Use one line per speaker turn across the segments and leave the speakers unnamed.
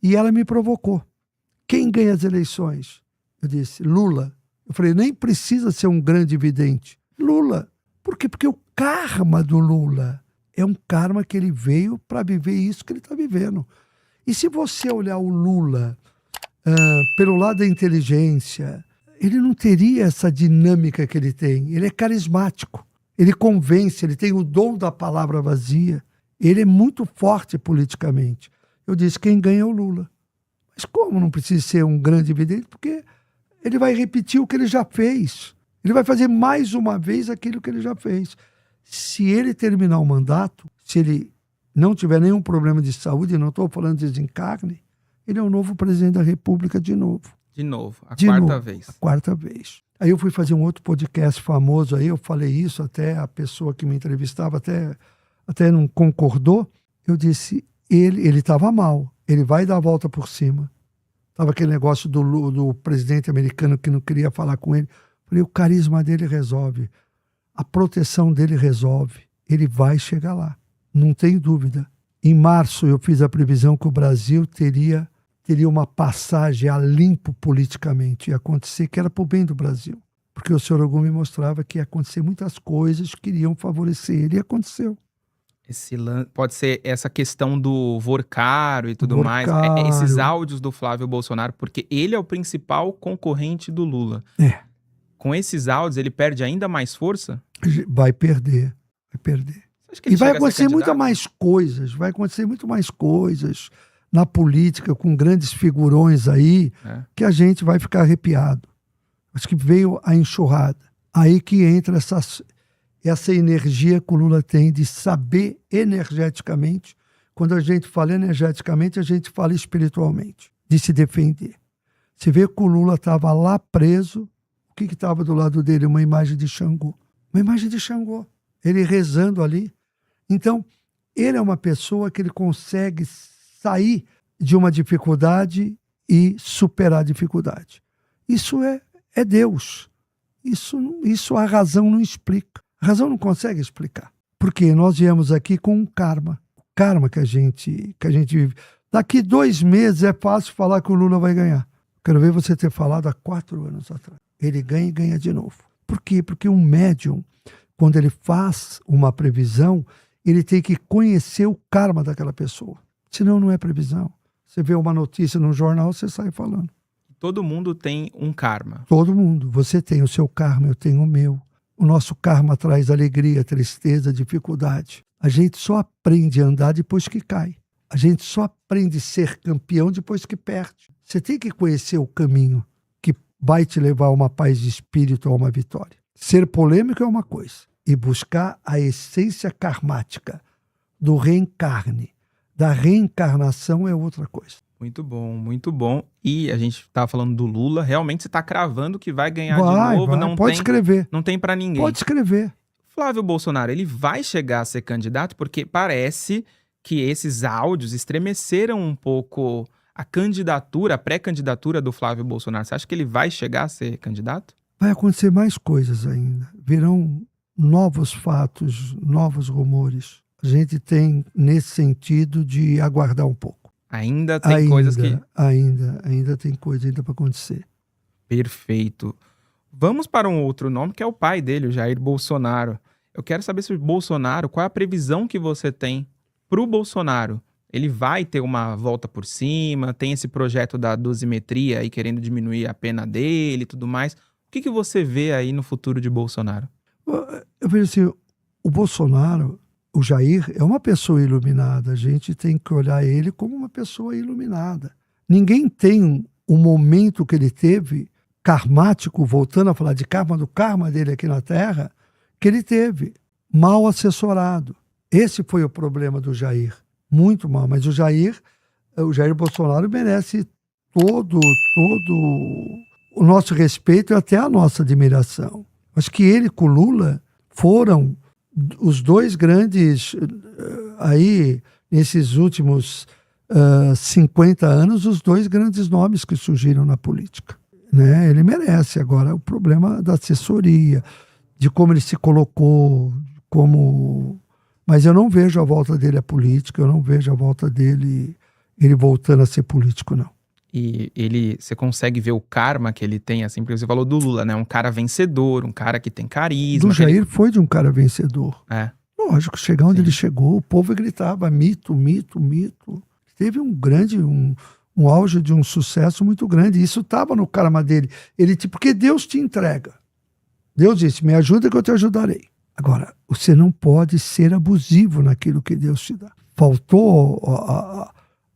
E ela me provocou. Quem ganha as eleições? Eu disse, Lula. Eu falei, nem precisa ser um grande vidente. Lula. Por quê? Porque o karma do Lula é um karma que ele veio para viver isso que ele está vivendo. E se você olhar o Lula pelo lado da inteligência, ele não teria essa dinâmica que ele tem. Ele é carismático, ele convence, ele tem o dom da palavra vazia. Ele é muito forte politicamente. Eu disse, quem ganha é o Lula. Mas como não precisa ser um grande vidente? Porque ele vai repetir o que ele já fez. Ele vai fazer mais uma vez aquilo que ele já fez. Se ele terminar o mandato, se ele não tiver nenhum problema de saúde, não estou falando de desencarne, ele é o novo presidente da República de novo.
De novo, a quarta vez.
A quarta vez. Aí eu fui fazer um outro podcast famoso, aí eu falei isso, até a pessoa que me entrevistava até não concordou. Eu disse, ele estava mal, ele vai dar a volta por cima. Estava aquele negócio do presidente americano que não queria falar com ele. Falei, o carisma dele resolve, a proteção dele resolve, ele vai chegar lá, não tem dúvida. Em março eu fiz a previsão que o Brasil teria uma passagem a limpo politicamente, ia acontecer, que era para o bem do Brasil. Porque o senhor Ogum me mostrava que ia acontecer muitas coisas que iriam favorecer ele, e aconteceu.
Pode ser essa questão do Vorcaro e tudo mais, esses áudios do Flávio Bolsonaro, porque ele é o principal concorrente do Lula. Com esses áudios, ele perde ainda mais força?
Vai perder. E vai acontecer muito mais coisas na política, com grandes figurões aí, que a gente vai ficar arrepiado. Acho que veio a enxurrada. Aí que entra essa energia que o Lula tem de saber energeticamente. Quando a gente fala energeticamente, a gente fala espiritualmente, de se defender. Você vê que o Lula estava lá preso, o que estava do lado dele? Uma imagem de Xangô. Uma imagem de Xangô. Ele rezando ali. Então, ele é uma pessoa que ele consegue sair de uma dificuldade e superar a dificuldade. Isso é Deus. Isso a razão não explica. A razão não consegue explicar. Porque nós viemos aqui com um karma. O karma que a gente vive. Daqui 2 meses é fácil falar que o Lula vai ganhar. Quero ver você ter falado há 4 anos atrás. Ele ganha e ganha de novo. Por quê? Porque um médium, quando ele faz uma previsão, ele tem que conhecer o karma daquela pessoa. Senão não é previsão. Você vê uma notícia no jornal, você sai falando.
Todo mundo tem um karma.
Todo mundo. Você tem o seu karma, eu tenho o meu. O nosso karma traz alegria, tristeza, dificuldade. A gente só aprende a andar depois que cai. A gente só aprende a ser campeão depois que perde. Você tem que conhecer o caminho que vai te levar a uma paz de espírito, a uma vitória. Ser polêmico é uma coisa. E buscar a essência karmática do reencarne, da reencarnação é outra coisa.
Muito bom, muito bom. E a gente estava falando do Lula, realmente você está cravando que vai ganhar de novo. Não
pode escrever.
Não tem para ninguém.
Pode escrever.
Flávio Bolsonaro, ele vai chegar a ser candidato porque parece que esses áudios estremeceram um pouco a pré-candidatura do Flávio Bolsonaro. Você acha que ele vai chegar a ser candidato?
Vai acontecer mais coisas ainda. Virão novos fatos, novos rumores. A gente tem, nesse sentido, de aguardar um pouco.
Ainda tem coisas que...
Ainda tem coisa para acontecer.
Perfeito. Vamos para um outro nome, que é o pai dele, o Jair Bolsonaro. Eu quero saber se o Bolsonaro, qual é a previsão que você tem para o Bolsonaro? Ele vai ter uma volta por cima, tem esse projeto da dosimetria aí querendo diminuir a pena dele e tudo mais. O que você vê aí no futuro de Bolsonaro?
Eu vejo assim, o Bolsonaro, o Jair, é uma pessoa iluminada. A gente tem que olhar ele como uma pessoa iluminada. Ninguém tem o momento que ele teve, karmático, voltando a falar de karma, do karma dele aqui na Terra, que ele teve, mal assessorado. Esse foi o problema do Jair. Muito mal. Mas o Jair Bolsonaro merece todo o nosso respeito e até a nossa admiração. Acho que ele com o Lula foram os dois grandes, aí, nesses últimos 50 anos, os dois grandes nomes que surgiram na política. Né? Ele merece. Agora, o problema da assessoria, de como ele se colocou, Mas eu não vejo a volta dele à política, eu não vejo a volta dele... ele voltando a ser político, não.
E você consegue ver o karma que ele tem, assim, porque você falou do Lula, né? Um cara vencedor, um cara que tem carisma.
Do Jair foi de um cara vencedor.
É.
Lógico, chegar onde ele chegou, o povo gritava mito, mito, mito. Teve um auge de um sucesso muito grande. Isso estava no karma dele. Porque Deus te entrega. Deus disse, me ajuda que eu te ajudarei. Agora, você não pode ser abusivo naquilo que Deus te dá. Faltou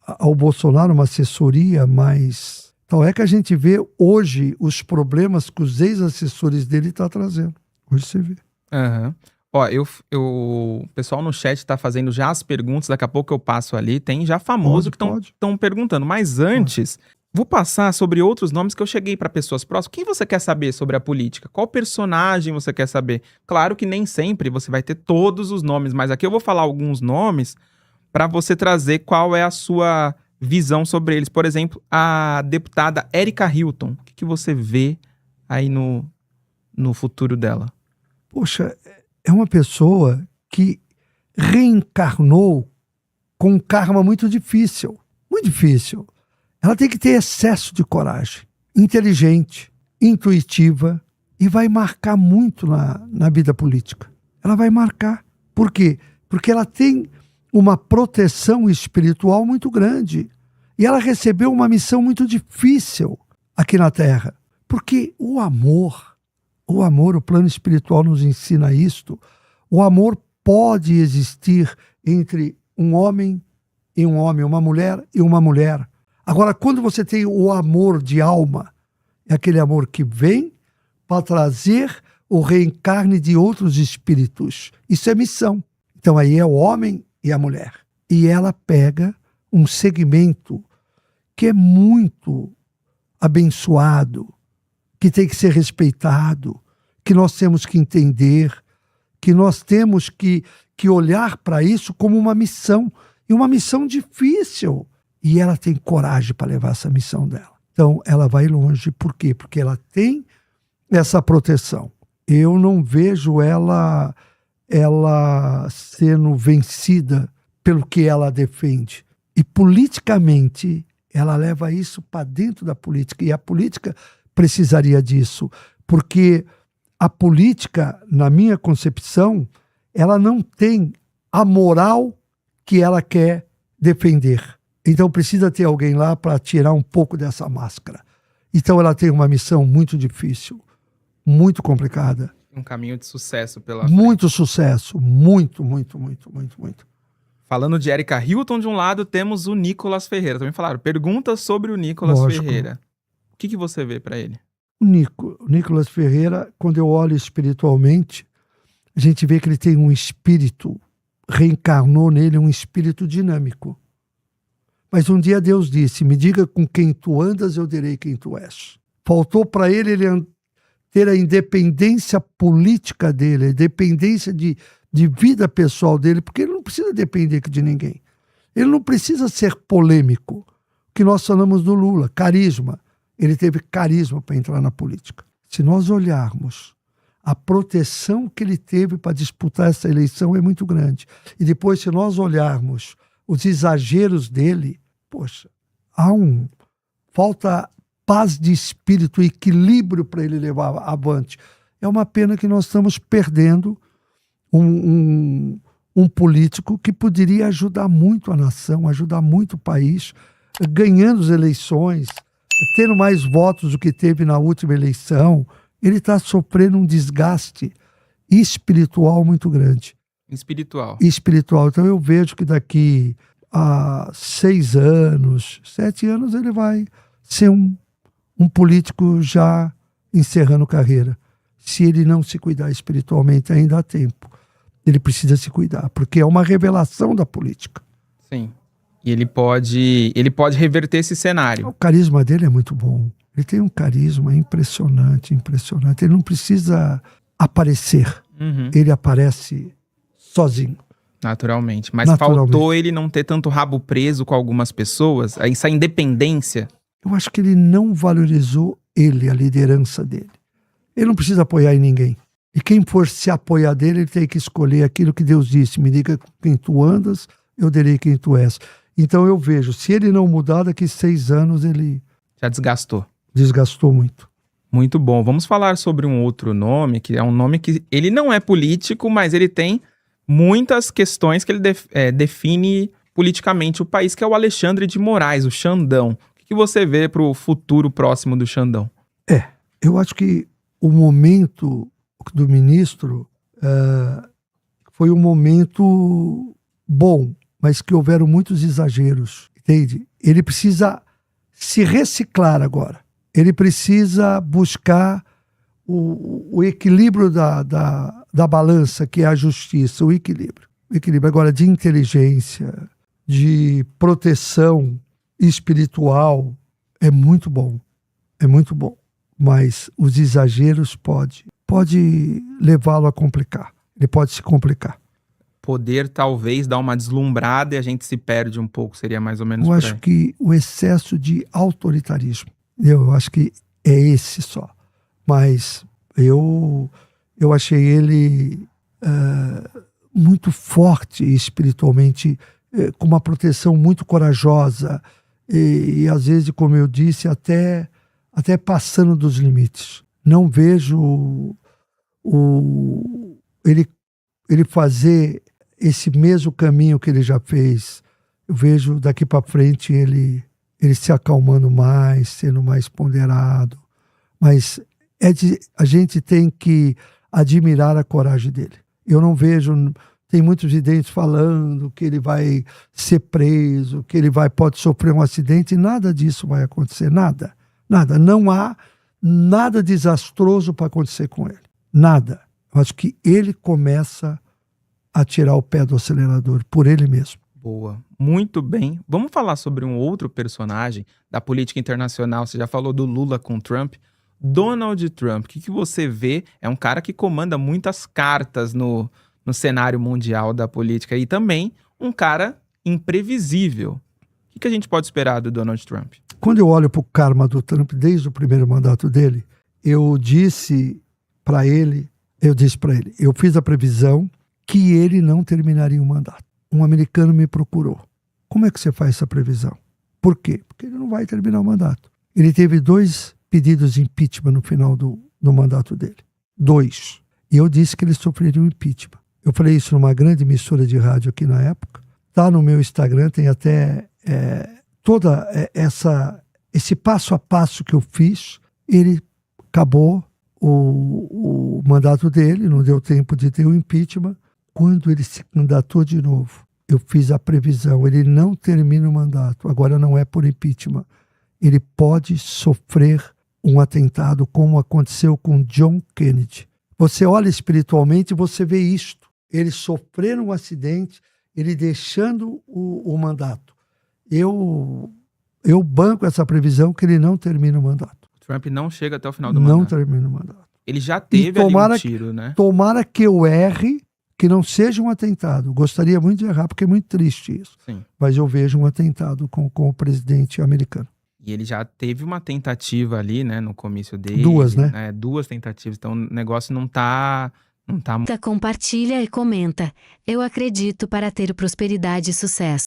ao Bolsonaro uma assessoria mais... Então é que a gente vê hoje os problemas que os ex-assessores dele estão trazendo. Hoje você vê.
Aham. Ó, o pessoal no chat tá fazendo já as perguntas, daqui a pouco eu passo ali. Tem já famoso que estão perguntando. Mas antes, vou passar sobre outros nomes que eu cheguei para pessoas próximas. Quem você quer saber sobre a política? Qual personagem você quer saber? Claro que nem sempre você vai ter todos os nomes, mas aqui eu vou falar alguns nomes para você trazer qual é a sua visão sobre eles. Por exemplo, a deputada Erika Hilton. O que você vê aí no futuro dela?
Poxa, é uma pessoa que reencarnou com um karma muito difícil. Muito difícil. Ela tem que ter excesso de coragem. Inteligente, intuitiva e vai marcar muito na vida política. Ela vai marcar. Por quê? Porque ela tem uma proteção espiritual muito grande. E ela recebeu uma missão muito difícil aqui na Terra. Porque o amor, o plano espiritual nos ensina isto. O amor pode existir entre um homem e um homem, uma mulher e uma mulher. Agora, quando você tem o amor de alma, é aquele amor que vem para trazer o reencarne de outros espíritos. Isso é missão. Então aí é o homem e a mulher. E ela pega um segmento que é muito abençoado, que tem que ser respeitado, que nós temos que entender, que nós temos que olhar para isso como uma missão, e uma missão difícil. E ela tem coragem para levar essa missão dela. Então, ela vai longe. Por quê? Porque ela tem essa proteção. Eu não vejo ela sendo vencida pelo que ela defende. E politicamente, ela leva isso para dentro da política. E a política precisaria disso. Porque a política, na minha concepção, ela não tem a moral que ela quer defender. Então precisa ter alguém lá para tirar um pouco dessa máscara. Então ela tem uma missão muito difícil, muito complicada.
Um caminho de sucesso pela frente.
Muito sucesso, muito.
Falando de Erika Hilton, de um lado temos o Nicolas Ferreira. Também falaram, perguntas sobre o Nicolas Ferreira. O que você vê para ele?
O Nicolas Ferreira, quando eu olho espiritualmente, a gente vê que ele tem um espírito, reencarnou nele um espírito dinâmico. Mas um dia Deus disse, me diga com quem tu andas, eu direi quem tu és. Faltou para ele ter a independência política dele, a independência de vida pessoal dele, porque ele não precisa depender de ninguém. Ele não precisa ser polêmico. O que nós falamos do Lula, carisma. Ele teve carisma para entrar na política. Se nós olharmos, a proteção que ele teve para disputar essa eleição é muito grande. E depois, se nós olharmos os exageros dele, poxa, falta paz de espírito, equilíbrio para ele levar avante. É uma pena que nós estamos perdendo um político que poderia ajudar muito a nação, ajudar muito o país, ganhando as eleições, tendo mais votos do que teve na última eleição. Ele está sofrendo um desgaste espiritual muito grande.
Espiritual.
Então eu vejo que daqui a 6 anos, 7 anos, ele vai ser um político já encerrando carreira. Se ele não se cuidar espiritualmente, ainda há tempo. Ele precisa se cuidar, porque é uma revelação da política.
Sim. E ele pode reverter esse cenário.
O carisma dele é muito bom. Ele tem um carisma impressionante. Ele não precisa aparecer.
Uhum.
Ele aparece sozinho.
Naturalmente. Mas faltou ele não ter tanto rabo preso com algumas pessoas, essa independência.
Eu acho que ele não valorizou a liderança dele. Ele não precisa apoiar em ninguém. E quem for se apoiar dele, ele tem que escolher aquilo que Deus disse. Me diga com quem tu andas, eu direi quem tu és. Então eu vejo, se ele não mudar, daqui 6 anos ele
Já
desgastou muito.
Muito bom. Vamos falar sobre um outro nome, que é um nome que ele não é político, mas ele tem muitas questões que ele define politicamente o país, que é o Alexandre de Moraes, o Xandão. O que você vê para o futuro próximo do Xandão?
Eu acho que o momento do ministro foi um momento bom, mas que houveram muitos exageros, entende? Ele precisa se reciclar agora. Ele precisa buscar o equilíbrio da balança, que é a justiça, o equilíbrio. O equilíbrio agora de inteligência, de proteção espiritual, é muito bom. É muito bom. Mas os exageros pode levá-lo a complicar. Ele pode se complicar.
Poder talvez dar uma deslumbrada e a gente se perde um pouco, seria mais ou menos por aí.
Eu acho que o excesso de autoritarismo, eu acho que é esse só. Mas eu achei ele muito forte espiritualmente, com uma proteção muito corajosa e às vezes, como eu disse, até passando dos limites. Não vejo ele fazer esse mesmo caminho que ele já fez. Eu vejo daqui para frente ele se acalmando mais, sendo mais ponderado. Mas a gente tem que admirar a coragem dele. Eu não vejo... Tem muitos videntes falando que ele vai ser preso, que ele pode sofrer um acidente, e nada disso vai acontecer. Nada. Nada. Não há nada desastroso para acontecer com ele. Nada. Eu acho que ele começa a tirar o pé do acelerador por ele mesmo.
Boa. Muito bem. Vamos falar sobre um outro personagem da política internacional. Você já falou do Lula com Trump. Donald Trump. O que você vê? É um cara que comanda muitas cartas no cenário mundial da política e também um cara imprevisível. O que a gente pode esperar do Donald Trump?
Quando eu olho para o karma do Trump desde o primeiro mandato dele, eu disse para ele, eu fiz a previsão que ele não terminaria o mandato. Um americano me procurou. Como é que você faz essa previsão? Por quê? Porque ele não vai terminar o mandato. Ele teve 2 pedidos de impeachment no final do mandato dele. 2. E eu disse que ele sofreria um impeachment. Eu falei isso numa grande emissora de rádio aqui na época. Está no meu Instagram, tem até toda esse passo a passo que eu fiz. Ele acabou o mandato dele, não deu tempo de ter o impeachment. Quando ele se candidatou de novo, eu fiz a previsão, ele não termina o mandato, agora não é por impeachment. Ele pode sofrer um atentado como aconteceu com John Kennedy. Você olha espiritualmente e você vê isto. Ele sofrendo um acidente, ele deixando o mandato. Eu banco essa previsão que ele não termina o mandato.
Trump não chega até o final do mandato.
Não termina o mandato.
Ele já teve ali um tiro, né?
Tomara que eu erre, que não seja um atentado. Gostaria muito de errar, porque é muito triste isso.
Sim.
Mas eu vejo um atentado com o presidente americano.
E ele já teve uma tentativa ali, né, no comício dele.
2, né?
2 tentativas. Então o negócio não tá...
Compartilha e comenta. Eu acredito para ter prosperidade e sucesso.